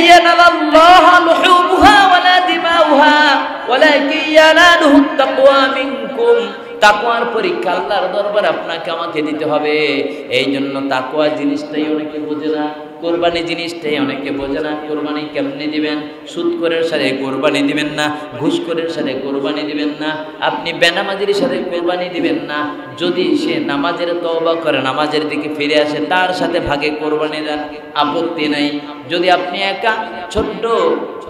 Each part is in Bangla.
ইয়ানালাল্লাহা লুহুমুহা ওয়ালা দিমাউহা ওয়ালাকিন ইয়ানালুহুত তাকওয়া মিনকুম। তাকওয়ার পরীক্ষা আল্লাহর দরবারে আপনাকে আমাকে দিতে হবে। এই জন্য তাকওয়া জিনিসটাই অনেকে বোঝে না, কোরবানি জিনিসটাই অনেকে বোঝে না। কোরবানি কেমনে দিবেন? সুদখোরের সাথে কোরবানি দিবেন না, ঘুষখোরের সাথে কোরবানি দিবেন না, আপনি বেনামাজির সাথে কোরবানি দিবেন না। যদি সে নামাজের তওবা করে, নামাজের দিকে ফিরে আসে, তার সাথে ভাগে কোরবানি দেন, আপত্তি নাই। যদি আপনি একা ছোট্ট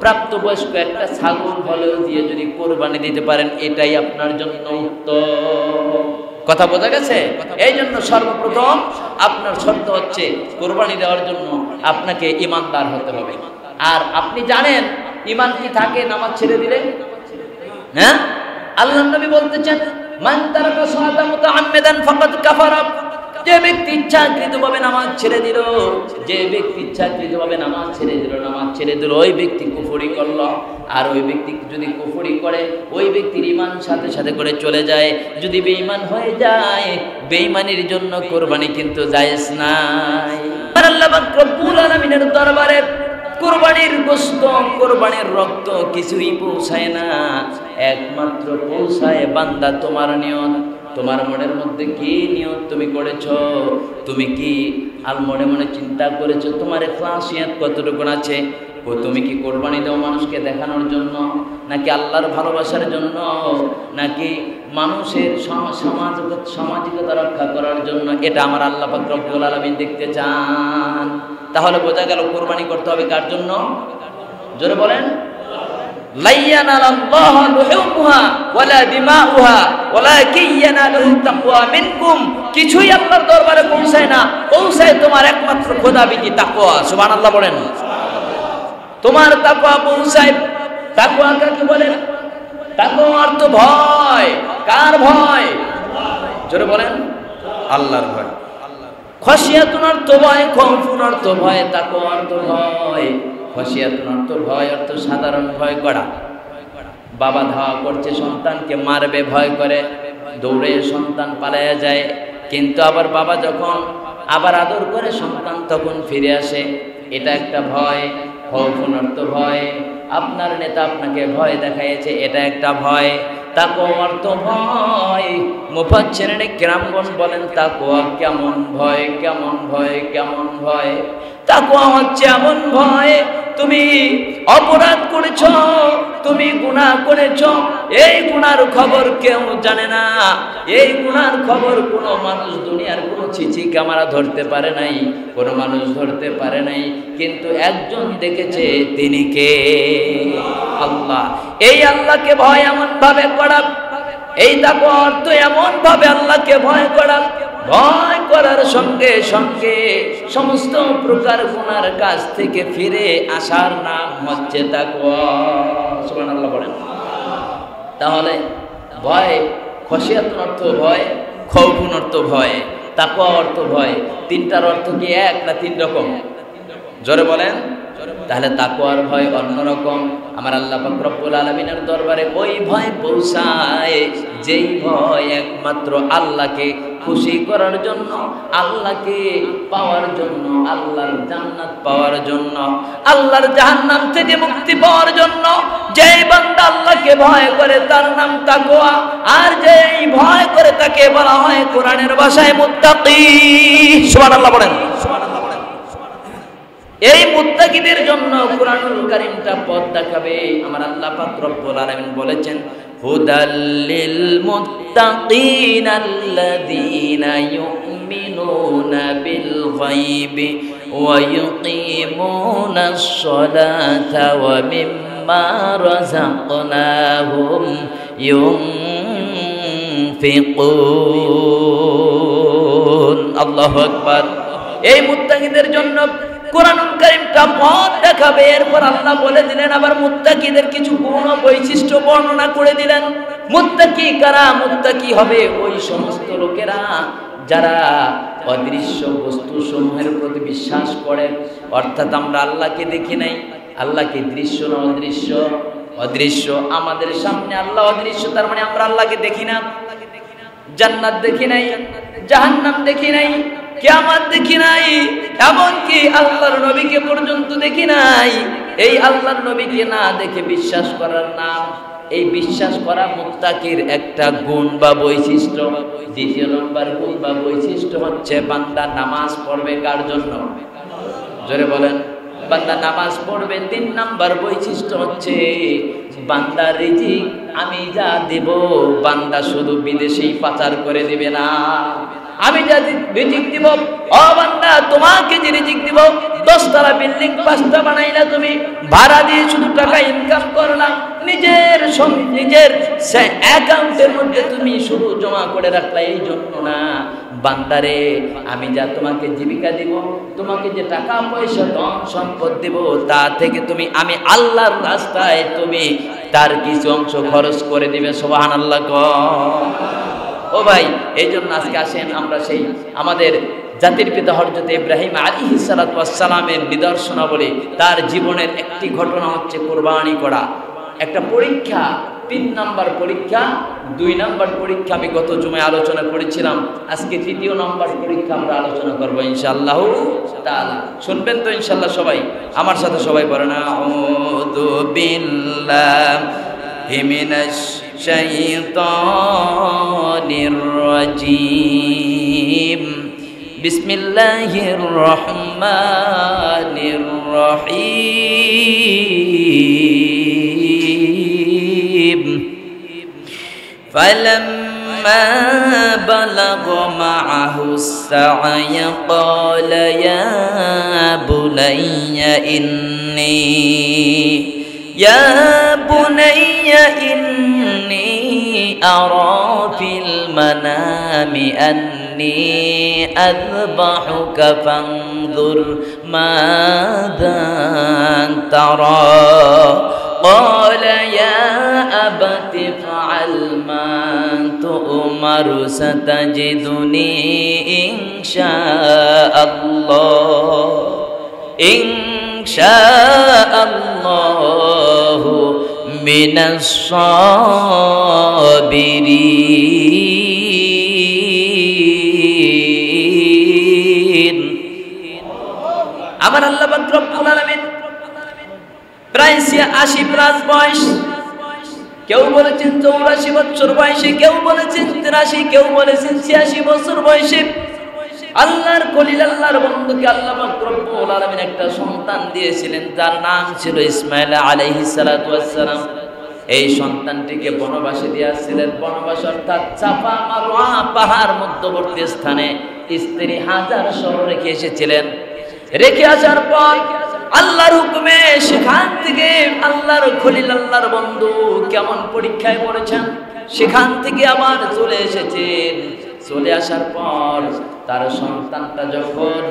প্রাপ্তবয়স্ক একটা ছাগল হলেও দিয়ে যদি কোরবানি দিতে পারেন, এটাই আপনার জন্য উত্তম। কথা বোঝা গেছে? এই জন্য সর্বপ্রথম আপনার শর্ত হচ্ছে কোরবানি দেওয়ার জন্য আপনাকে ঈমানদার হতে হবে। আর আপনি জানেন ঈমান কি থাকে নামাজ ছেড়ে দিলে? হ্যাঁ, আল্লাহর নবী বলতেছেন, মান তারাকা সালাতা মুতাআম্মিদান ফাকাদ কাফারা। যে ব্যক্তি ইচ্ছাকৃতভাবে নামাজ ছেড়ে দিল, যে ব্যক্তি ইচ্ছাকৃতভাবে নামাজ ছেড়ে দিল, নামাজ ছেড়ে দিল, ওই ব্যক্তি কুফরি করল। আর ওই ব্যক্তি যদি কুফরি করে, ওই ব্যক্তির ঈমান সাথে সাথে করে চলে যায়। যদি বেঈমান হয়ে যায়, বেঈমানির জন্য কোরবানি কিন্তু জায়েজ নাই। আল্লাহ পাক রব্বুল আলামিনের দরবারে কোরবানির গোশত, কোরবানির রক্ত কিছুই পৌঁছায় না, একমাত্র পৌঁছায় বান্দা তোমার নিয়ত। তোমার মনের মধ্যে কি নিয়ত তুমি করেছো? তুমি কি আর মনে মনে চিন্তা করেছো তোমার ইখলাসিয়াত কতটুকু আছে? ও তুমি কি কোরবানি দাও মানুষকে দেখানোর জন্য, নাকি আল্লাহর ভালোবাসার জন্য, নাকি মানুষের সামাজিকতা রক্ষা করার জন্য? এটা আমার আল্লাহ পাক রব্বুল আলামিন দেখতে চান। তাহলে বোঝা গেল কোরবানি করতে হবে কার জন্য? জোরে বলেন, লাইয়ানালাল্লাহু লুহুমুহা ওয়ালা দিমাউহা ওয়ালাকিন ইয়ানালুহুত তাকওয়া মিনকুম। কিছুই আল্লাহর দরবারে পৌঁছায় না, পৌঁছায় তোমার একমাত্র খোদাবিধি তাকওয়া। সুবহানাল্লাহ বলেন। তোমার তাকওয়া পৌঁছায়। তাকওয়া কাকে বলেন? তাকওয়া অর্থ ভয়। কার ভয়? জোরে বলেন, আল্লাহর ভয়। খশিয়াতুন অর্থ ভয়, খৌফুন অর্থ ভয়, তাকওয়া অর্থ ভয়। খশিয়াতুন অর্থ ভয়, অর্থ সাধারণ ভয় করা। বাবা ধাওয়া করছে, সন্তানকে মারবে, ভয় করে দৌড়ে সন্তান পালায়া যায়। কিন্তু আবার বাবা যখন আবার আদর করে সন্তান তখন ফিরে আসে, এটা একটা ভয়। খৌফুন অর্থ ভয়, আপনার নেতা আপনাকে ভয় দেখাইছে, এটা একটা ভয়। তাকওয়া অর্থ ভয়। মুফাসসিরিন কিরামগণ বলেন তাকওয়া কেমন ভয়, কেমন ভয়, কেমন ভয়? তাকওয়া হচ্ছে এমন ভয়, তুমি অপরাধ করেছ, তুমি গুনাহ করেছ, এই গুনার খবর কেউ জানে না। এই গুনার খবর কোনো মানুষ, দুনিয়ার কোনো চিঠি ক্যামেরা ধরতে পারে নাই, কোনো মানুষ ধরতে পারে নাই, কিন্তু একজন দেখেছে। তিনি কে? আল্লাহ। এই আল্লাহকে ভয় এমন ভাবে করা, এই তাকওয়া অর্থ এমন ভাবে আল্লাহকে ভয় করা, ভয় করার সঙ্গে সঙ্গে সমস্ত প্রকার গুনার কাজ থেকে ফিরে আসার নাম হচ্ছে তাকওয়া। সুবহানাল্লাহ বলেন। তাহলে ভয়, খশিয়াতুন অর্থ ভয়, খৌফুন অর্থ ভয়, তাকওয়া অর্থ ভয়। তিনটার অর্থ কি এক না তিন রকম? জোরে বলেন। তাহলে তাকওয়ার ভয় অন্যরকম। আমার আল্লাহ পাক রব্বুল আলামিনের দরবারে ওই ভয় পৌঁছায় যেই ভয় একমাত্র আল্লাহকে খুশি করার জন্য, আল্লাহকে পাওয়ার জন্য, আল্লাহর জান্নাত পাওয়ার জন্য, আল্লাহর জাহান্নাম থেকে মুক্তি পাওয়ার জন্য। যেই বান্দা আল্লাহকে ভয় করে তার নাম তাকওয়া, আর যেই ভয় করে তাকে বলা হয় কোরআনের ভাষায় মুত্তাকি। সুবহানাল্লাহ বলেন। এই মুত্তাকিদের জন্য কুরআনুল কারীমটা পথ দেখাবে। আমার আল্লাহ পাক রব্বুল আলামিন বলেছেন, হুদাল্লিল মুত্তাকিনাল্লাযীনা ইউমিনুনা বিল গায়বি ওয়া ইউকিমুনাস সালাতা ওয়া মিম্মা রাযাকনাহুম ইউনফিকুন। আল্লাহু আকবার। এই মুত্তাকিদের জন্য কুরআনুল কারীমটা পথ দেখাবে। এরপর আল্লাহ বলে দিলেন, আবার মুত্তাকিদের কিছু গুণ ও বৈশিষ্ট্য বর্ণনা করে দিলেন। মুত্তাকি কারা? মুত্তাকি হবে ওই সমস্ত লোকেরা যারা অদৃশ্য বস্তু সমূহের প্রতি বিশ্বাস করে। অর্থাৎ আমরা আল্লাহকে দেখি নাই, আল্লাহকে দৃশ্য না অদৃশ্য? অদৃশ্য। আমাদের সামনে আল্লাহ অদৃশ্য, তার মানে আমরা আল্লাহকে দেখি না। জান্নাত দেখি নাই, জাহান্নাম দেখি নাই, কিয়ামত দেখি নাই, এমনকি আল্লাহর নবীকে পর্যন্ত দেখি নাই। এই আল্লাহর নবীকে না দেখে বিশ্বাস করার নাম, এই বিশ্বাস করা মুত্তাকির একটা গুণ বা বৈশিষ্ট্য। দ্বিতীয় নম্বর গুণ বা বৈশিষ্ট্য হচ্ছে বান্দা নামাজ পড়বে কার জন্য? জোরে বলেন। বান্দা নামাজ পড়বে। 3 নাম্বার বৈশিষ্ট্য হচ্ছে বান্দার রিজিক আমি যা দেব বান্দা শুধু বিদেশেই পাচার করে দিবে না। আমি যা রিজিক দিব, ও বান্দা তোমাকে যে রিজিক দিব, 10 তলা বিল্ডিং 5টা বানাইলা, তুমি ভাড়া দিয়ে শুধু টাকা ইনকাম করলাম, নিজের অ্যাকাউন্টের মধ্যে তুমি শুধু জমা করে রাখলা, এই জন্য না। বান্দারে আমি যা তোমাকে জীবিকা দিব, তোমাকে যে টাকা পয়সা ধন সম্পদ দিব, তা থেকে তুমি আমি আল্লাহর রাস্তায় তুমি তার কিছু অংশ খরচ করে দিবে। সুবহানাল্লাহ। ও ভাই, এই জন্য আজকে আসেন আমরা সেই আমাদের জাতির পিতা হযরত ইব্রাহিম আলাইহিস সালাতু ওয়াস সালামের নিদর্শনাবলী, তার জীবনের একটি ঘটনা হচ্ছে কুরবানি করা। একটা পরীক্ষা, 3 নাম্বার পরীক্ষা, 2 নাম্বার পরীক্ষা আমি গত জুমায় আলোচনা করেছিলাম। আজকে 3য় নাম্বার পরীক্ষা আমরা আলোচনা করবো ইনশাআল্লাহ তাআলা। শুনবেন তো ইনশাআল্লাহ সবাই? আমার সাথে সবাই বলেন আউযু বিল্লাহি মিনাশ শাইতানির রাজীম। বিসমিল্লাহির রহমানির রহিম। فلما بلغ معه السعي قال يا بني إني أرى في المنام أني أذبحك فانظر ماذا ترى قال يا أبت افعل ما تؤمر ستجدني إن شاء الله من الصابرين। আমার আল্লাহ পাক রব্বুল আলামিন প্রায় 80+ বয়স, কেউ বলেছেন 84 বছর বয়সে, কেউ বলেছেন 83, কেউ বলেছেন 86 বছর বয়সে আল্লাহর খলিল আল্লাহর বন্ধুকে আল্লাহ পাক রব্বুল আলামিন একটা সন্তান দিয়েছিলেন, যার নাম ছিল ইসমাঈল আলাইহিস সালাতু ওয়াস সালাম। এই সন্তানটিকে বনবাসে দিয়েছিলেন। বনবাস অর্থাৎ চাপা মারওয়া পাহাড় মধ্যবর্তী স্থানে স্ত্রী হাজার সহ রেখে এসেছিলেন। রেখে আসার পর আল্লাহর হুকুমে সেখান থেকে আল্লাহর খলিল আল্লাহর বন্ধু কেমন পরীক্ষায় পড়েছেন, সেখান থেকে আবার চলে এসেছেন। চলে আসার পর তার সন্তানটা যখন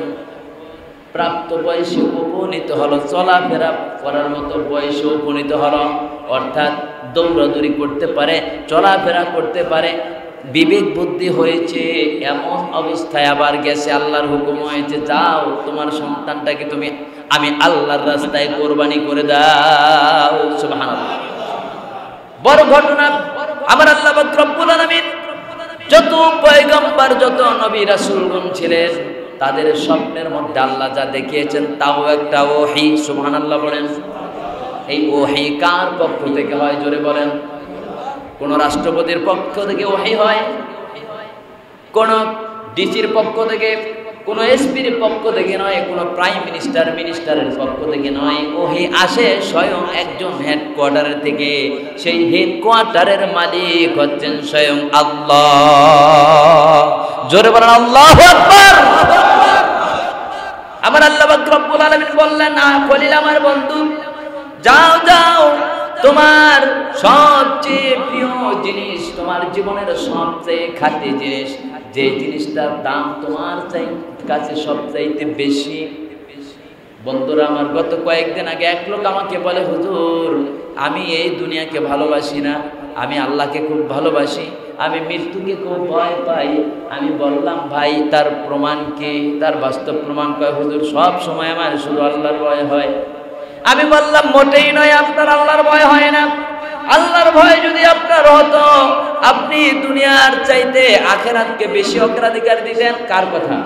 প্রাপ্ত বয়সে উপনীত হলো, চলাফেরা করার মতো বয়সে উপনীত হলো, অর্থাৎ দৌড়াদৌড়ি করতে পারে, চলাফেরা করতে পারে, বিবেক বুদ্ধি হয়েছে, এমন অবস্থায় আবার গেছে, আল্লাহর হুকুম হয়েছে যাও তোমার সন্তানটাকে তুমি আমি আল্লাহর রাস্তায় কোরবানি করে দাও। সুবহানাল্লাহ। বড় ঘটনা। আমার আল্লাহ পাক রব্বুল আলামিন যত পয়গম্বর, যত নবী রাসূলগণ ছিলেন, তাদের স্বপ্নের মধ্যে আল্লাহ যা দেখিয়েছেন তাও একটা ওহী। সুবহানাল্লাহ বলেন। এই ওহী কার পক্ষ থেকে হয় জোরে বলেন? কোন রাষ্ট্রপতির পক্ষ থেকে ওহী হয়, কোন ডিসির পক্ষ থেকে, কোন এসপির পক্ষ থেকে নয়, কোন প্রাইম মিনিস্টারের পক্ষ থেকে নয়। ওহী আসে স্বয়ং একজন হেডকোয়ার্টারের থেকে। সেই হেডকোয়ার্টারের মালিক হচ্ছেন স্বয়ং আল্লাহ। জোরে বলেন আল্লাহু আকবার। আমার আল্লাহ পাক রব্বুল আলামিন বললেন, খলিল আমার বন্ধু, যাও যাও, তোমার সবচেয়ে প্রিয় জিনিস, তোমার জীবনের সবচেয়ে খাঁটি জিনিস, যে জিনিসটার দাম তোমার কাছে সবচাইতে বেশি। বন্ধুরা আমার, গত কয়েকদিন আগে এক লোক আমাকে বলে, হুজুর আমি এই দুনিয়াকে ভালোবাসি না, আমি আল্লাহকে খুব ভালোবাসি, আমি মৃত্যুকে খুব ভয় পাই। আমি বললাম, ভাই তার প্রমাণ কি? তার বাস্তব প্রমাণ কয়, হুজুর সব সময় আমার শুধু আল্লাহর ভয় হয়। আমি বললাম, মোটেই নয়, আপনার আল্লাহর ভয় হয় না। আল্লাহর ভয় যদি আপনার হতো, আপনি দুনিয়ার চাইতে আখিরাতকে বেশি অগ্রাধিকার দিতেন। কার কথা?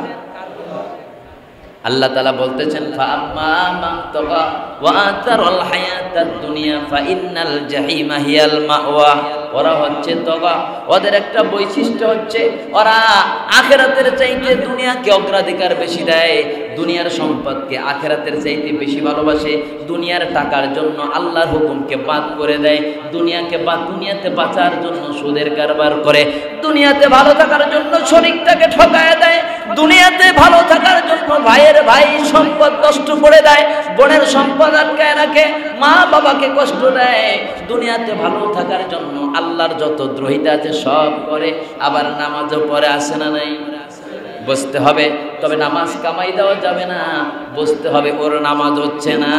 আল্লাহ তাআলা বলতেছেন ফাআম্মা মান তাগা ওয়া আতারাল হায়াতাদ দুনিয়া ফাইন্নাল জাহিমা হিয়াল মাওয়া। ওরা হচ্ছে তগা, ওদের একটা বৈশিষ্ট্য হচ্ছে ওরা আখিরাতের চাইতে দুনিয়াকে অগ্রাধিকার বেশি দেয়, দুনিয়ার সম্পদকে আখিরাতের চাইতে বেশি ভালোবাসে, দুনিয়ার টাকার জন্য আল্লাহর হুকুমকে বাদ করে দেয়, দুনিয়াতে বাঁচার জন্য সুদের কারবার করে, দুনিয়াতে ভালো থাকার জন্য শরীরটাকে ঠকায় দেয়, দুনিয়াতে ভালো থাকার জন্য ভাইয়ের ভাই সম্পদ নষ্ট করে দেয়, বোনের সম্পদ আটকায় রাখে, মা বাবাকে কষ্ট দেয়, দুনিয়াতে ভালো থাকার জন্য আল্লাহর যত দ্রোহিতা আছে সব করে, আবার নামাজও পড়ে, আসে না নাই? বুঝতে হবে, তবে নামাজ কামাই দেওয়া যাবে না, বুঝতে হবে ওর নামাজ হচ্ছে না,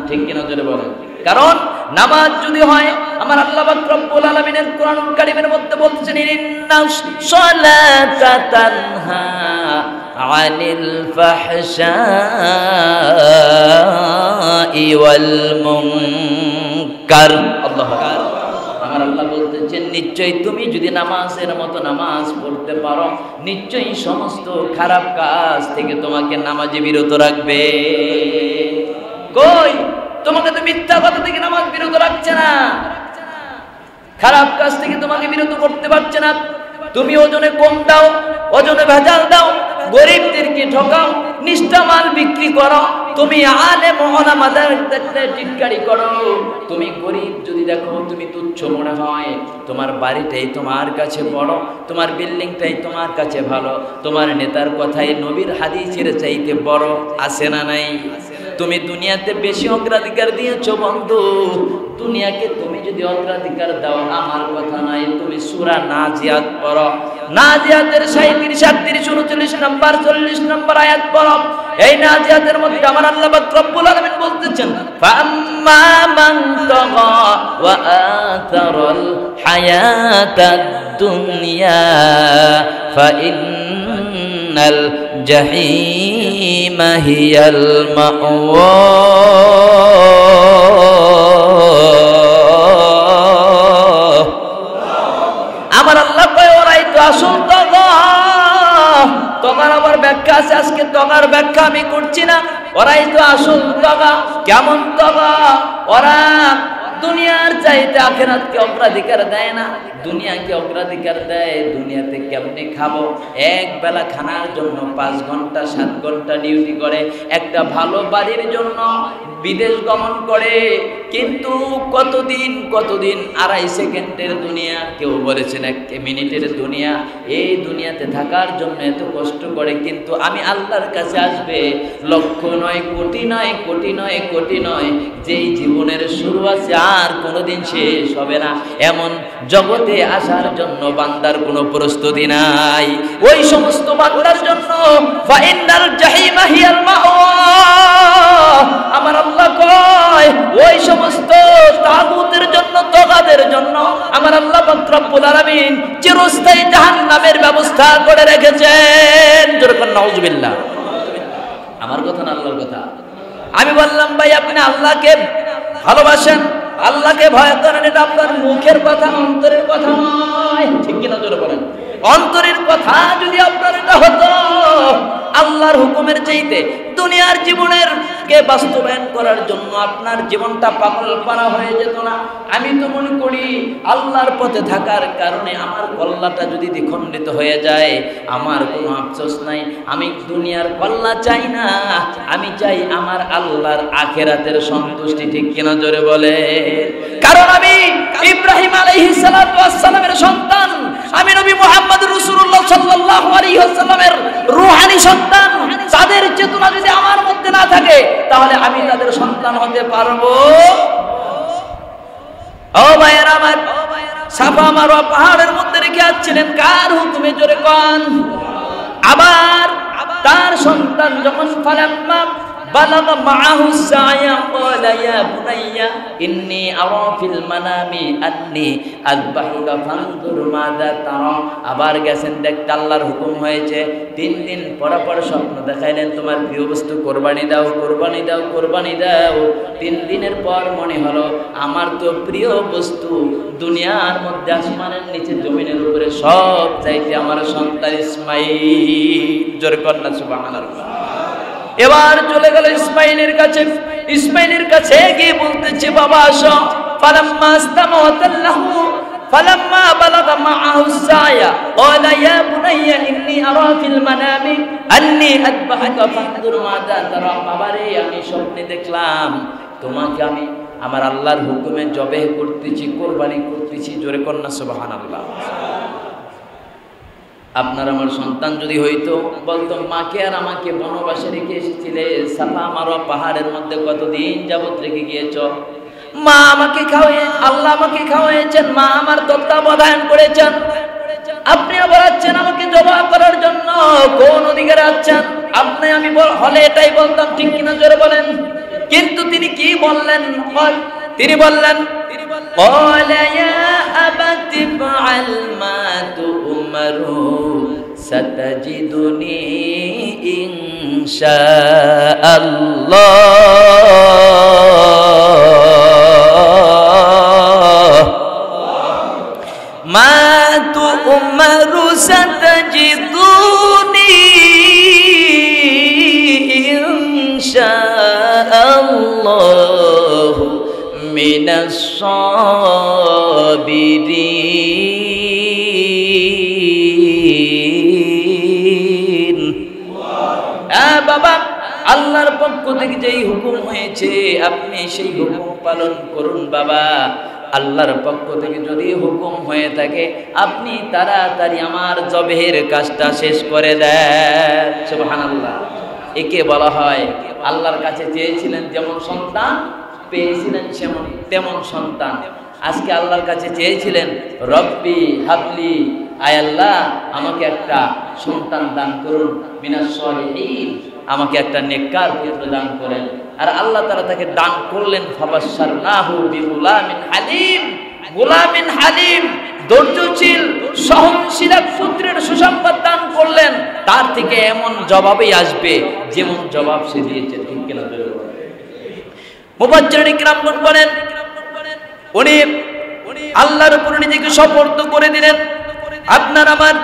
ঠিক কিনা জোরে বলেন। কারণ নামাজ যদি হয়, আমার আল্লাহ পাক রব্বুল আলামিনের কোরআনুল কারীমের মধ্যে বলতেছেন ইন্নাস সালাতা তানহা আনিল ফাহশাই ওয়াল মুনকার। আল্লাহু আকবার। আমার আল্লাহ বলতেছেন নিশ্চয়ই তুমি যদি নামাজের মতো নামাজ পড়তে পারো, নিশ্চয়ই সমস্ত খারাপ কাজ থেকে তোমাকে নামাজে বিরত রাখবে। কই তোমাকে তো মিথ্যা কথা থেকে নামাজ বিরত রাখছে না, খারাপ কাজ থেকে তোমাকে বিরত করতে পারছে না। তুমি ওজনে কম দাও, ওজনে ভেজাল দাও, গরিবদেরকে ঠকাও, নিষ্ঠা মাল বিক্রি করো, তুমি আলেম ওলামাদের দেখলে টিটকারি করো, তুমি গরিব যদি দেখো তুমি তুচ্ছ মনে হয়, তোমার বাড়িটাই তোমার কাছে বড়, তোমার বিল্ডিংটাই তোমার কাছে ভালো, তোমার নেতার কথাই নবীর হাদিসের চাইতে বড়, আছে না নাই? তুমি দুনিয়াতে বেশি অগ্রাধিকার দিয়েছো বন্ধু, দুনিয়াকে তুমি যদি অগ্রাধিকার দাও, আমার কথা নাই, তুমি সূরা নাজিয়াত পড়ো, নাজিয়াতের 37, 38, 39 নম্বর 40 নম্বর আয়াত পড়ো। এই নাজিয়াতের মধ্যে আমার আল্লাহ পাক রব্বুল আলামিন বলতেছেন ফাম্মা মান তাগা ওয়া আতারাল হায়াতাদ দুনিয়া ফাইন্নাল জাহিমা হিয়াল মাওয়া। আমার আল্লাহ কয় ওরাই তো আসল তগা। তগার আবার ব্যাখ্যা আছে, আজকে তগার ব্যাখ্যা আমি করছি না, ওরাই তো আসল তগা। কেমন তগা? ওরা দুনিয়ার চাইতে আখিরাতকে অগ্রাধিকার দেয় না, দুনিয়াকে অগ্রাধিকার দেয়। দুনিয়াতে কেমনে খাবো, এক বেলা খানার জন্য 5 ঘন্টা 7 ঘন্টা ডিউটি করে, একটা ভালো বাড়ির জন্য বিদেশ গমন করে, কিন্তু কতদিন 2.5 সেকেন্ডের দুনিয়া, কেউ বলেছেন 1 মিনিটের দুনিয়া। এই দুনিয়াতে থাকার জন্য এত কষ্ট করে, কিন্তু আমি আল্লাহর কাছে আসবে লক্ষ নয়, কোটি নয়, কোটি নয়, কোটি নয়, যেই জীবনের শুরু আছে আর কোনোদিন শেষ হবে না, এমন জগতে আসার জন্য বান্দার কোনো প্রস্তুতি নাই। ওই সমস্ত বান্দার জন্য ফাইন্নাল জাহিমা হিয়াল মাওয়া। আমার আল্লাহ কয় ওই সমস্ত তাগুতের জন্য, তগাদের জন্য আমার আল্লাহ পাক রব্বুল আলামিন চিরস্থায়ী জাহান্নামের ব্যবস্থা করে রেখেছেন। জোরে বলেন নাউজুবিল্লাহ। আমার কথা না আল্লাহর কথা। আমি বললাম ভাই আপনি আল্লাহকে ভালোবাসেন, আল্লাহকে ভয় করেন, এটা আপনার মুখের কথা, অন্তরের কথা নয়, ঠিক কিনা জোরে বলেন। অন্তরের কথা যদি আপনার এটা হতো, আল্লাহর হুকুমের চাইতে দুনিয়ার জীবনের কে বাস্তবায়ন করার জন্য আপনার জীবনটা পাগল পারা হয়ে যেত না। আমি তো মনে করি আল্লাহর পথে থাকার কারণে আমার কল্লাটা যদি দ্বিখণ্ডিত হয়ে যায়, আমার কোনো আফসোস নাই। আমি দুনিয়ার কল্লা চাই না, আমি চাই আমার আল্লাহর আখিরাতের সন্তুষ্টি, ঠিক কিনা জোরে বলে। কারণ আমি ইব্রাহিম আলাইহিস সালাতু ওয়াস সালামের সন্তান, আমি নবী মুহাম্মদ রাসূলুল্লাহ সাল্লাল্লাহু আলাইহি ওয়াসাল্লামের রূহানি সন্তান। তাদের চেতনা যদি আমার মধ্যে না থাকে, তাহলে আমি তাদের সন্তান হতে পারবো? ও ভাইয়েরা আমার, সাফা মারওয়া পাহাড়ের মধ্যে রেখে আসছিলেন, কার হুকুমে জোরে কোন? আবার তার সন্তান যখন ফালাম্মা বালাগা মাআহু সায়া ক্বালা ইয়া বুনাইয়া ইন্নী আরা ফিল মানামি আন্নী আযবাহুকা ফানজুর মাযা তারা। আবার গেছেন দেখতে, আল্লাহর হুকুম হয়েছে, 3 দিন পর পর স্বপ্ন দেখাইলেন তোমার প্রিয় বস্তু কোরবানি দাও, কোরবানি দাও, কোরবানি দাও। 3 দিনের পর মনে হলো আমার তো প্রিয় বস্তু দুনিয়ার মধ্যে, আসমানের নিচে, জমিনের উপরে সব চাইতে আমার সন্তান ইসমাঈল। জোরে কন্যা সুবহানাল্লাহ। এবার চলে গেল ইসমাইলের কাছে। ইসমাইলের কাছে গিয়ে বলতেছে, বাবা আসো। ফালাম্মা আস্তামাতাল্লাহু ফালাম্মা বালাগা মাআহু সায়া ক্বালা ইয়া বুনাইয়া ইন্নী আরা ফিল মানামি আন্নী আযবাহুকা ফানজুর মাযা তারা। বাবারে, আমি স্বপ্নে দেখলাম তোমাকে আমি আমার আল্লাহর হুকুমে জবেহ করতেছি, কুরবানি করতেছি। জোরে কন্যা সুবহানাল্লাহ। আপনার আমার সন্তান যদি হইতো, বলতো মাকে আর আমাকে বনবাসে রেখে এসেছিলে, সাফা মারোয়া পাহাড়ের মধ্যে কতদিন যাবত রেখে গিয়েছ। মা আমাকে খাওয়াই, আল্লাহ আমাকে খাওয়াইছেন, মা আমার তত্ত্বাবধান করেছেন। আপনি আবার আছেন আমাকে জবাহ করার জন্য, কোন অধিকারে আছেন আপনি? আমি হলে এটাই বলতাম, ঠিক কিনা জোরে বলেন। কিন্তু তিনি কি বললেন? তিনি বললেন, قال يا أبت افعل ما تؤمر ستجدني إن شاء الله ما تؤمر ستجدني إن شاء الله من الصابرين। বাবা, আল্লাহর পক্ষ থেকে যেই হুকুম হয়েছে আপনি সেই হুকুম পালন করুন। বাবা, আল্লাহর পক্ষ থেকে যদি হুকুম হয়ে থাকে আপনি তাড়াতাড়ি আমার জবেহের কাজটা শেষ করে দেন। সুবহানাল্লাহ। একে বলা হয় আল্লাহর কাছে চেয়েছিলেন যেমন সন্তান, পেয়েছিলেন তেমন সন্তান। আজকে আল্লাহর কাছে চেয়েছিলেন, রব্বি হাবলি, আয় আল্লাহ আমাকে একটা সন্তান দান করুন, মিনাস সলিহিন, আমাকে একটা নেককার পুত্র দান করেন। আর আল্লাহ তাআলা তাকে দান করলেন, ফাবাশশারনাহু বিগুলামিন হালিম। গুলামিন হালিম, ধৈর্যশীল সহনশীল এক পুত্রের সুসংবাদ দান করলেন। তার থেকে এমন জবাবই আসবে যেমন জবাব সে দিয়েছে, ঠিক কিনা? মুফাজ্জিরিন ইকরামগণ বলেন, উনি আল্লাহর উপর নিজেকে সুপর্দ করে দিলেন। আপনার আমার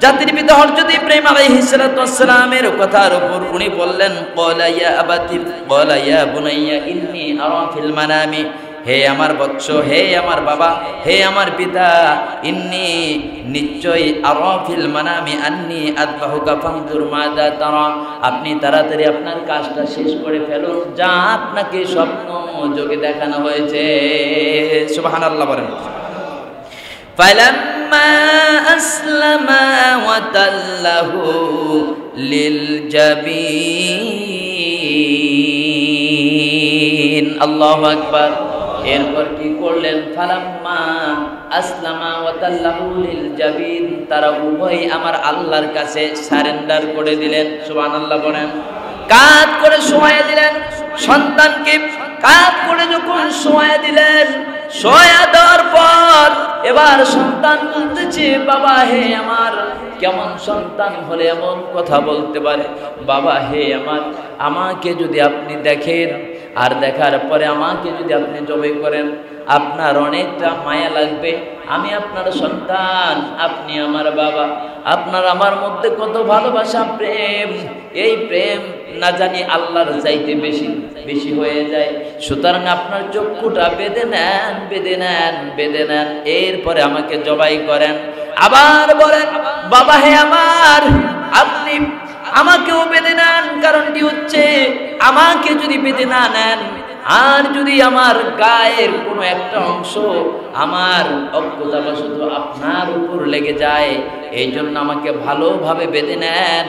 জাতির পিতা হযরত ইব্রাহিম আলাইহিস সালাতু ওয়াস সালামের কথার উপর উনি বললেন, ক্বালা ইয়া আবাতি ক্বালা ইয়া বুনাইয়া ইন্নী আরা ফিল মানামি, হে আমার বৎস, হে আমার বাবা, হে আমার পিতা, ইন্নী নিশ্চয় আরা ফিল মানামি আন্নী আযবাহুকা ফানজুর মাযা তারা। আপনি তাড়াতাড়ি আপনার কাজটা শেষ করে ফেলুন, যা আপনাকে স্বপ্ন যোগে দেখানো হয়েছে। সুবহানাল্লাহ বলেন। ফালাম্মা আসলামা ওয়া তাল্লাহু লিল জাবিন। আল্লাহু আকবার। এরপর কি করলেন? ফালাম্মা আসলামা ওয়া তাল্লাহু লিল জাবিন, তারা উভয় আমার আল্লাহর কাছে সারেন্ডার করে দিলেন। সুবহানাল্লাহ বলেন। কাঁধ করে শোয়া দিলেন সন্তানকে। কাঁধ করে যখন শোয়া দিলেন, শোয়া দেওয়ার পর এবার সন্তান বলতেছে, বাবা হে আমার, কেমন সন্তান হলে এমন কথা বলতে পারে? বাবা হে আমার, আমাকে যদি আপনি দেখেন আর দেখার পরে আমাকে যদি আপনি জবে করেন, আপনার অনেকটা মায়া লাগবে। আমি আপনার সন্তান, আপনি আমার বাবা, আপনার আমার মধ্যে কত ভালোবাসা, প্রেম। এই প্রেম না জানি আল্লাহর চাইতে বেশি বেশি হয়ে যায়। সুতরাং আপনার চক্ষুটা বেঁধে নেন, বেঁধে নেন, বেঁধে নেন, এরপরে আমাকে জবাই করেন। আবার বলেন, বাবা হে আমার, আপনি আমাকেও বেঁধে নেন। কারণটি হচ্ছে, আমাকে যদি বেঁধে না নেন আর যদি আমার গায়ের কোনো একটা অংশ আমার অজ্ঞতাবশত আপনার উপর লেগে যায়, এই জন্য আমাকে ভালোভাবে বেঁধে নেন।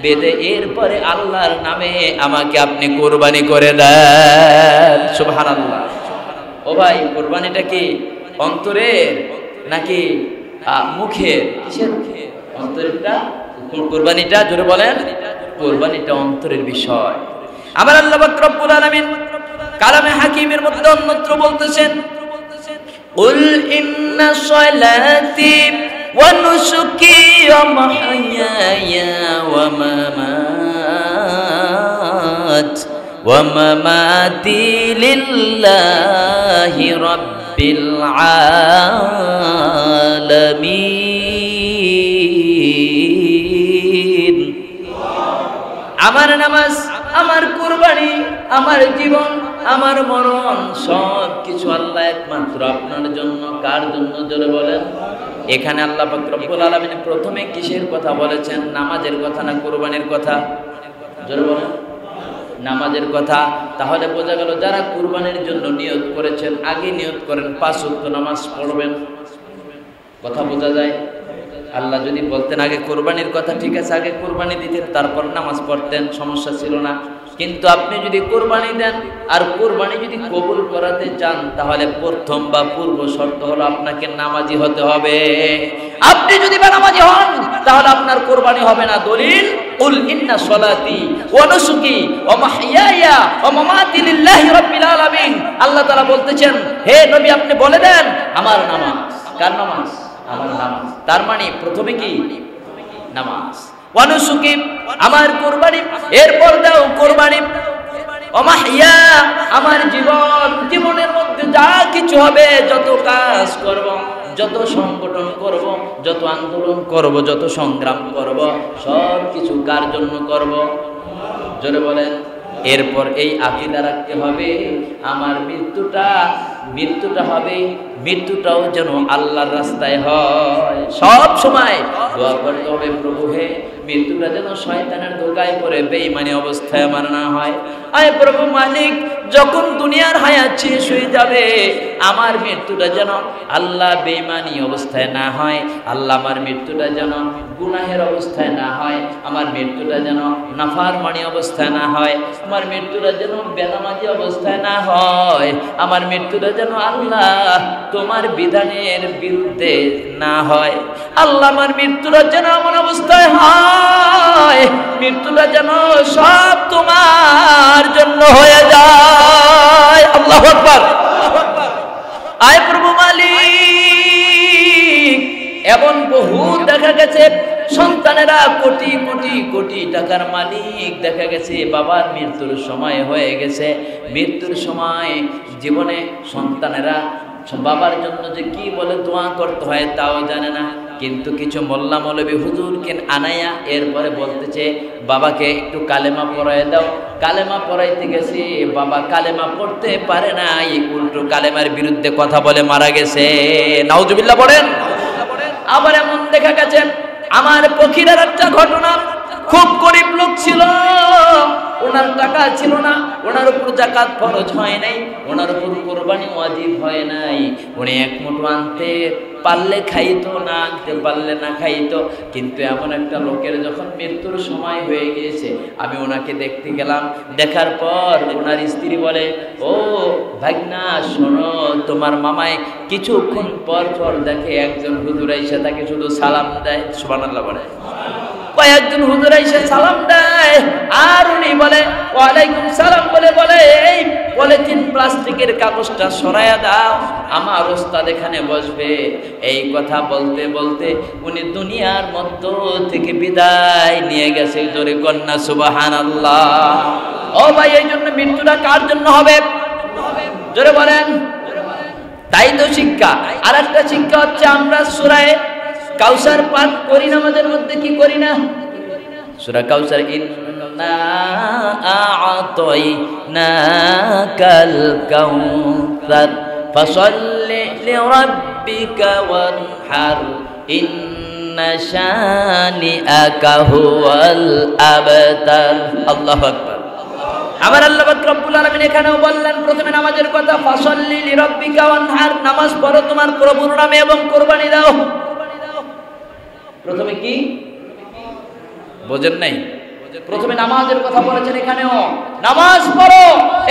বেঁধে এরপরে আল্লাহর নামে আমাকে আপনি কোরবানি করে দেন। সুবহানাল্লাহ। ও ভাই, কোরবানিটা কি অন্তরের নাকি মুখের? কিসের? অন্তরেরটা। কোরবানিটা জোরে বলেন। কোরবানিটা অন্তরের বিষয়। আমার আল্লাহ পাক রব্বুল আলামিন কালামে হাকিমের মধ্যে অন্যত্র বলতেছেন, কুল ইন্না সলাতি ওয়া নুসুকি ওয়া মাহইয়ায়া ওয়া মামাতি লিল্লাহি রাব্বিল আলামিন। আমার নামাজ, আমার কুরবানি, আমার জীবন, আমার মরণ সব কিছু আল্লাহ একমাত্র আপনার জন্য। কার জন্য? জোরে বলেন। এখানে আল্লাহ পাক রব্বুল আলামিন প্রথমে কিসের কথা বলেছেন? নামাজের কথা না কুরবানির কথা? জোরে বলেন। নামাজের কথা। তাহলে বোঝা গেল যারা কুরবানির জন্য নিয়ত করেছেন আগে নিয়ত করেন 5 ওয়াক্ত নামাজ পড়বেন। কথা বোঝা যায়? আল্লাহ যদি বলতেন আগে কুরবানির কথা, ঠিক আছে আগে কুরবানি দিতেন তারপর নামাজ পড়তেন, সমস্যা ছিল না। কিন্তু আপনি যদি কুরবানি দেন আর কুরবানি যদি কবুল করাতে চান তাহলে প্রথম বা পূর্ব শর্ত হলো আপনাকে নামাজি হতে হবে। আপনি যদি বেনামাজি হন তাহলে আপনার কুরবানি হবে না। দলিল কুল ইন্না সলাতি ওয়া নুসুকি ওয়া মাহইয়ায়া ওয়া মামাতি লিল্লাহি রাব্বিল আলামিন। আল্লাহ তাআলা বলতেছেন, হে নবী আপনি বলে দেন আমার নামাজ। কার নামাজ? আমার নামাজ। তার মানে প্রথমে কি? নামাজ। ওয়া নুসুকি আমার কুরবানি, এরপর দাও কুরবানি। ওয়া মাহইয়া আমার জীবন, জীবনের মধ্যে যা কিছু হবে, যত কাজ করব, যত সংগঠন করব, যত আন্দোলন করব, যত সংগ্রাম করব, সব কিছু কার জন্য করব? জোরে বলেন। এরপর এই আকীদা রাখতে হবে আমার মৃত্যুটা হবে, মৃত্যুটাও যেন আল্লাহর রাস্তায় হয়। সব সময় দোয়া করতে হবে, প্রভু হে মৃত্যুটা যেন শয়তানের ধোঁকায় পড়ে বেঈমানি অবস্থায় আমার না হয়। আয় প্রভু মালিক, যখন দুনিয়ার হায়াত শেষ হয়ে যাবে আমার মৃত্যুটা যেন আল্লাহ বেঈমানি অবস্থায় না হয়। আল্লাহ আমার মৃত্যুটা যেন গুনাহের অবস্থায় না হয়, আমার মৃত্যুটা যেন নাফরমানি অবস্থায় না হয়, আমার মৃত্যুটা যেন বেনামাজি অবস্থায় না হয়, আমার মৃত্যুটা যেন আল্লাহ তোমার বিধানের বিরুদ্ধে না হয়। আল্লাহ আমার মৃত্যুটা যেন এমন অবস্থায় হয়, মৃত্যুটা যেন সব তোমার জন্য হয়ে যায়। আল্লাহু আকবার। আয় প্রভু মালিক, এমন বহু দেখা গেছে সন্তানেরা কোটি কোটি কোটি টাকার মালিক, দেখা গেছে বাবার মৃত্যুর সময় হয়ে গেছে, মৃত্যুর সময় জীবনে সন্তানেরা বাবার জন্য যে কি বলে দোয়া করতে হয় তাও জানে না। কিন্তু কিছু মোল্লা মৌলবী হুজুরকে আনাইয়া এরপরে বলতেছে বাবাকে একটু কালেমা পড়ায় দাও। কালেমা পড়াইতে গেছে, বাবা কালেমা পড়তে পারে না, উল্টো কালেমার বিরুদ্ধে কথা বলে মারা গেছে। নাউজুবিল্লাহ পড়েন। আবার এমন দেখা গেছে আমার পক্ষীর একটা ঘটনা, খুব গরিব লোক ছিল, ওনার টাকা ছিল না, ওনার উপর যাকাত ফরজ হয় নাই, ওনার উপর কুরবানি ওয়াজিব হয় নাই, উনি এক মুঠো আনতে পারলে খাইতো, না আনতে পারলে না খাইতো। কিন্তু এমন একটা লোকের যখন মৃত্যুর সময় হয়ে গিয়েছে, আমি ওনাকে দেখতে গেলাম, দেখার পর ওনার স্ত্রী বলে, ও ভাগনা শোনো, তোমার মামায় কিছুক্ষণ পর পর দেখে একজন হুজুর এসে তাকে শুধু সালাম দেয়। সুবহানাল্লাহ বলে। কয়েকজন হুজুর এসে সালাম দেয় আর উনি বলে ওয়ালাইকুম সালাম বলে এই পলিথিন প্লাস্টিকের কাগজটা সরাইয়া দাও, আমার ওস্তাদ এখানে বসবে। এই কথা বলতে বলতে উনি দুনিয়ার মধ্য থেকে বিদায় নিয়ে গেছে। জোরে কন্যা সুবহানাল্লাহ। ও ভাই, এই জন্য মৃত্যুটা কার জন্য হবে? জোরে বলেন। তাই তো শিক্ষা। আর একটা শিক্ষা হচ্ছে আমরা সূরা কাউসার পাঠ করি না, আমাদের মধ্যে কি করি না? সূরা কাউসার, ইন্না আ'তাইনাকাল কাউসার ফাসাল্লি লিরাব্বিকা ওয়ানহার ইন্না শানিআকা হুয়াল আবতার। আল্লাহু আকবার। আবার আল্লাহ পাক রব্বুল আলামিন এখানেও বললেন প্রথমে নামাজের কথা, ফাসাল্লি লিরাব্বিকা ওয়ানহার, নামাজ পড়ো তোমার প্রভুর নামে এবং কুরবানি দাও। প্রথমে কি বোঝেন নাই? প্রথমে নামাজের কথা বলেছেন, এখানেও নামাজ পড়ো,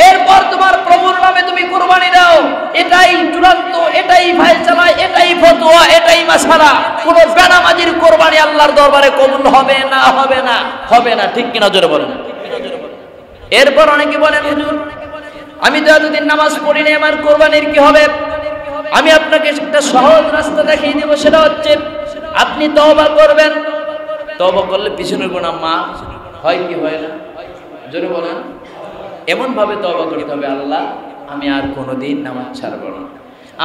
এরপর তোমার প্রভুর নামে তুমি কুরবানি দাও। এটাই চূড়ান্ত, এটাই ফায়সালা, এটাই ফতোয়া, এটাই মাসআলা। কোন বেনামাজির কুরবানি আল্লাহর দরবারে কবুল হবে না, হবে না, হবে না। ঠিক কিনা জোরে বলেন। এরপর অনেকে বলেন, হুজুর আমি তো এতদিন নামাজ পড়ি না, আমার কুরবানির কি হবে? আমি আপনাকে একটা সহজ রাস্তা দেখিয়ে দেব, সেটা হচ্ছে আপনি তওবা করবেন। তওবা করলে পিছনের গুনাহ মাফ হয় কি হয় না? জোরে বলেন। এমন ভাবে তওবা করতে হবে, আল্লাহ আমি আর কোনোদিন নামাজ ছাড়ব না,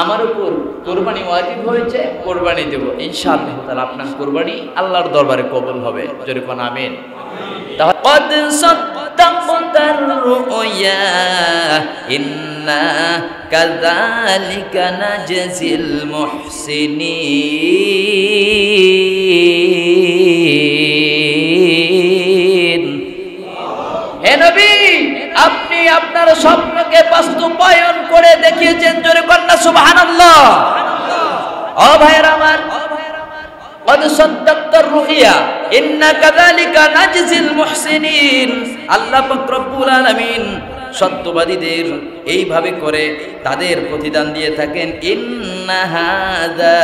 আমার উপর কুরবানি ওয়াজিব হয়েছে, কুরবানি দেব। ইনশাআল্লাহ তাআলা আপনার কুরবানি আল্লাহর দরবারে কবুল হবে। জোরে কোন আমিন। قد صدقت الرؤيا إنا كذلك نجزي المحسنين হে নবী আপনি আপনার স্বপ্নকে বাস্তবায়ন করে দেখিয়েছেন জোরে কন্যা সুবহানাল্লাহ ও ভাইরা আমার قد صدقت الرؤيا إنا كذلك نجزي المحسنين আল্লাহ পাক রব্বুল আলামিন সত্যবাদীদের এইভাবে করে তাদের প্রতিদান দিয়ে থাকেন ইন্না হাযা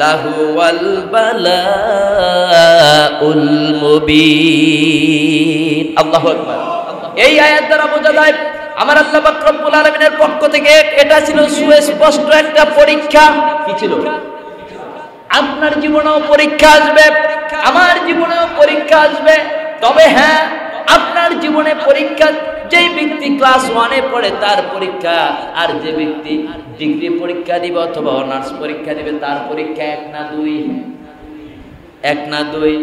লাহুয়াল বালাউল মুবিন আল্লাহু আকবার এই আয়াত দ্বারা বোঝা যায় আমার আল্লাহ পাক রব্বুল আলামিনের পক্ষ থেকে এটা ছিল সুস্পষ্ট একটা পরীক্ষা কি ছিল আপনার জীবনেও পরীক্ষা আসবে আমার জীবনেও পরীক্ষা আসবে তবে হ্যাঁ আপনার জীবনে পরীক্ষা যেই ব্যক্তি ক্লাস 1 এ পড়ে তার পরীক্ষা আর যে ব্যক্তি ডিগ্রি পরীক্ষা দিবে অথবা অনার্স পরীক্ষা দিবে তার পরীক্ষা এক না দুই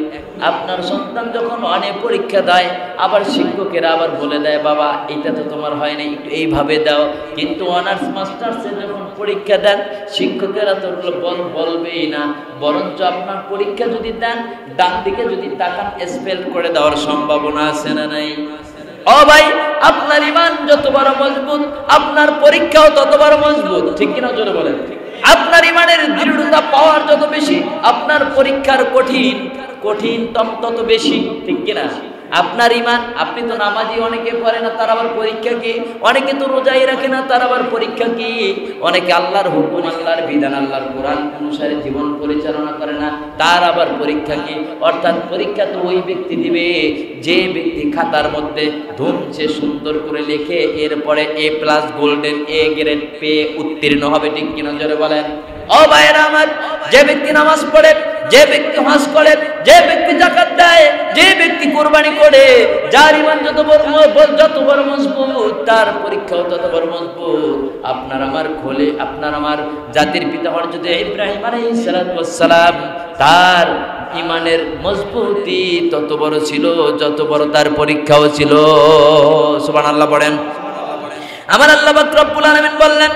আপনার সন্তান যখন অনেক পরীক্ষা দেয় আবার শিক্ষকেরা আবার বলে দেয় বাবা এটা তো তোমার হয় না একটু এইভাবে দাও কিন্তু অনার্স মাস্টার্সে যখন পরীক্ষা দেন শিক্ষকেরা তো বলবেই না বরঞ্চ আপনার পরীক্ষা যদি দেন ডান দিকে যদি তাকান স্পেল করে দেওয়ার সম্ভাবনা আছে না নাই ও ভাই আপনার ঈমান যত বড় মজবুত আপনার পরীক্ষাও তত বড় মজবুত ঠিক কিনা জোরে বলেন আপনার ঈমানের দৃঢ়তা পাওয়ার যত বেশি আপনার পরীক্ষার কঠিন তত বেশি ঠিক কিনা আপনার ঈমান আপনি তো নামাজি অনেকে পড়ে না তার আবার পরীক্ষা কি অনেকে তো রোজাই রাখে না তার আবার পরীক্ষা কি অনেকে আল্লাহর হুকুম আল্লাহর বিধান আল্লাহর কোরআন অনুসারে জীবন পরিচালনা করে না তার আবার পরীক্ষা কি অর্থাৎ পরীক্ষা তো ওই ব্যক্তি দিবে যে ব্যক্তি খাতার মধ্যে ধুমছে সুন্দর করে লিখে এরপরে A+ গোল্ডেন A গ্রেড পেয়ে উত্তীর্ণ হবে ঠিক কিনা জোরে বলেন ও ভাইরা আমার যে ব্যক্তি নামাজ পড়ে যে ব্যক্তি হজ করে যে ব্যক্তি যাকাত দেয় যে ব্যক্তি কুরবানি করে যার ঈমান যত বড় মজবুত তার পরীক্ষাও তত বড় মজবুত আপনার আমার জাতির পিতা হযরত ইব্রাহিম আলাইহিস সালাম তার ঈমানের মজবুতি তত বড় ছিল যত বড় তার পরীক্ষাও ছিল সুবহানাল্লাহ পড়েন আমার আল্লাহ পাক রব্বুল আলামিন বললেন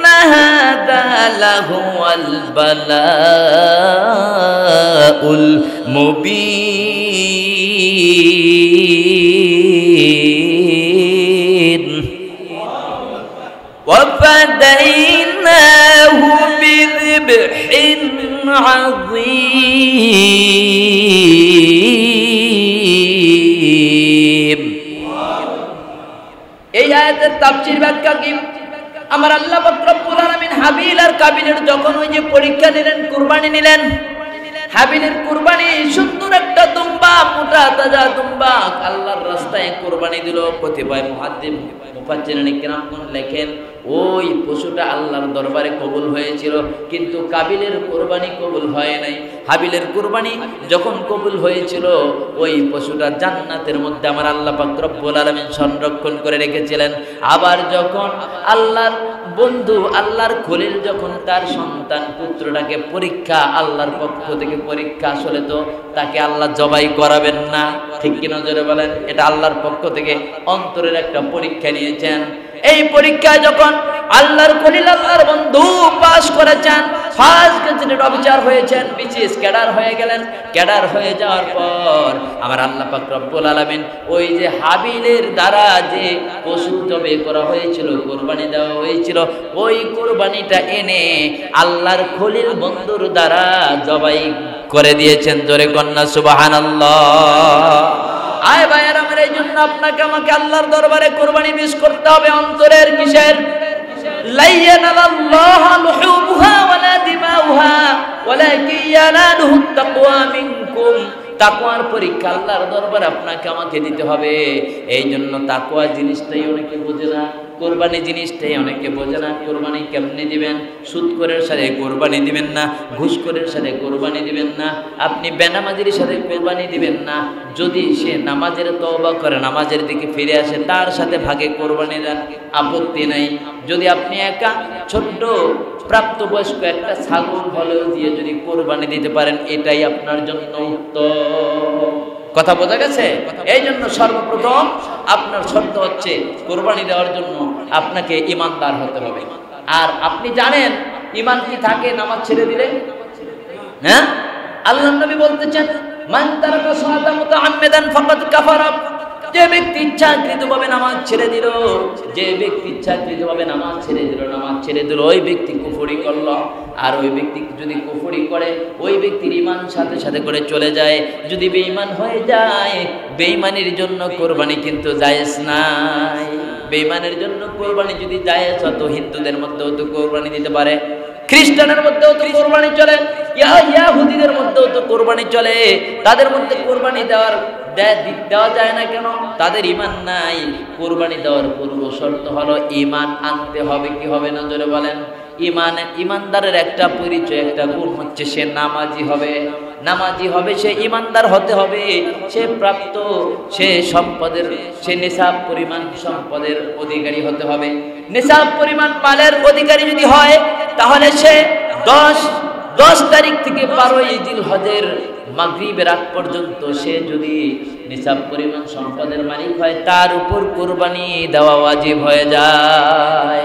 هذا لهو البلاء المبين وفديناه بذبح عظيم এই আয়াতের তাফসীর ব্যাখ্যা কি আমার আল্লাহ পাক রব্বুল আলামিন হাবিল আর কাবিলের যখন ওই যে পরীক্ষা নিলেন কুরবানি নিলেন হাবিলের কুরবানি সুন্দর একটা দুম্বা মোটা তাজা দুম্বা আল্লাহর রাস্তায় কুরবানি দিল কতিপয় মুফাজ্জিরিন কিরাম লেখেন ওই পশুটা আল্লাহর দরবারে কবুল হয়েছিল কিন্তু কাবিলের কুরবানি কবুল হয় নাই হাবিলের কুরবানি যখন কবুল হয়েছিল ওই পশুটা জান্নাতের মধ্যে আমার আল্লাহ পাক রব্বুল আলামিন সংরক্ষণ করে রেখেছিলেন আবার যখন আল্লাহর বন্ধু আল্লাহর খলিল যখন তার সন্তান পুত্রটাকে পরীক্ষা আল্লাহর পক্ষ থেকে পরীক্ষা আসলে তো তাকে আল্লাহ জবাই করাবেন না ঠিক কি নজরে বলেন এটা আল্লাহর পক্ষ থেকে অন্তরের একটা পরীক্ষা নিয়েছেন এই পরীক্ষায় যখন আল্লাহর খলিল আল্লাহর বন্ধু পাস করেছেন ফার্স্ট গ্রেডেড অফিসার হয়েছেন বিসিএস ক্যাডার হয়ে গেলেন ক্যাডার হয়ে যাওয়ার পর আমার আল্লাহ পাক রব্বুল আলামিন ওই যে হাবিলের দ্বারা যে পশু জবাই করা হয়েছিল কুরবানি দেওয়া হয়েছিল ওই কুরবানিটা এনে আল্লাহর খলিল বন্ধুর দ্বারা জবাই করে দিয়েছেন জোরে কন্যা সুবহানাল্লাহ আয় ভাইয়ের আমার এই জন্য আপনাকে আমাকে আল্লাহর দরবারে কুরবানি পেশ করতে হবে অন্তরের কিসের লাইয়ানাল্লাহু লুহুমুহা ওয়ালা দিমাউহা ওয়ালাকিন ইয়ানালুহুত তাকওয়া মিনকুম তাকওয়ার পরীক্ষা আল্লাহর দরবারে আপনাকে আমাকে দিতে হবে এই জন্য তাকওয়া জিনিসটাই অনেকে বোঝে না কুরবানি জিনিসটাই অনেকে বোঝে না কুরবানি কেমনে দিবেন সুদখোরের সাথে কুরবানি দিবেন না ঘুষখোরের সাথে কুরবানি দিবেন না আপনি বেনামাজির সাথে কুরবানি দিবেন না যদি সে নামাজের তওবা করে নামাজের দিকে ফিরে আসে তার সাথে ভাগে কুরবানি দেন আপত্তি নাই যদি আপনি একা ছোট্ট প্রাপ্তবয়স্ক একটা ছাগল হলেও দিয়ে যদি কুরবানি দিতে পারেন এটাই আপনার জন্য উত্তম কথা বোঝা গেছে? এই জন্য সর্বপ্রথম আপনার শর্ত হচ্ছে কোরবানি দেওয়ার জন্য আপনাকে ইমানদার হতে হবে। আর আপনি জানেন ইমান কি থাকে নামাজ ছেড়ে দিলে? হ্যাঁ, আল্লাহর নবী বলতেছেন মান তারাকা সালাতা মুতাআম্মিদান ফাকাদ কাফারা। যে ব্যক্তি ইচ্ছাকৃতভাবে নামাজ ছেড়ে দিল, যে ব্যক্তি ইচ্ছাকৃতভাবে নামাজ ছেড়ে দিল ওই ব্যক্তি কুফরি করল। আর ওই ব্যক্তি যদি কুফরি করে ওই ব্যক্তির ঈমান সাথে সাথে করে চলে যায়। যদি বেঈমান হয়ে যায়, বেঈমানের জন্য কোরবানি কিন্তু জায়েজ নাই। বেঈমানের জন্য কোরবানি যদি জায়েজ হতো হিন্দুদের মধ্যেও তো কোরবানি দিতে পারে, খ্রিস্টানের মধ্যেও তো কোরবানি চলে, ইয়াহুদীদের মধ্যেও তো কোরবানি চলে। তাদের মধ্যে কোরবানি দেওয়া যায় না কেন? তাদের ঈমান নাই। কোরবানি দেওয়ার পূর্ব শর্ত হলো ঈমান আনতে হবে। কি হবে না জোরে বলেন? ঈমানদারের একটা পরিচয়, একটা গুণ হচ্ছে সে নামাজি হবে। নামাজি হবে, সে ঈমানদার হতে হবে, সে প্রাপ্ত, সে সম্পদের, সে নিসাব পরিমাণ সম্পদের অধিকারী হতে হবে। নিসাব পরিমাণ মালের অধিকারী যদি হয় তাহলে সে 10 তারিখ থেকে 12ই জিলহজের মাগরিবের আগ পর্যন্ত সে যদি নিসাব পরিমাণ সম্পদের মালিক হয় তার উপর কুরবানি দেওয়া ওয়াজিব হয়ে যায়।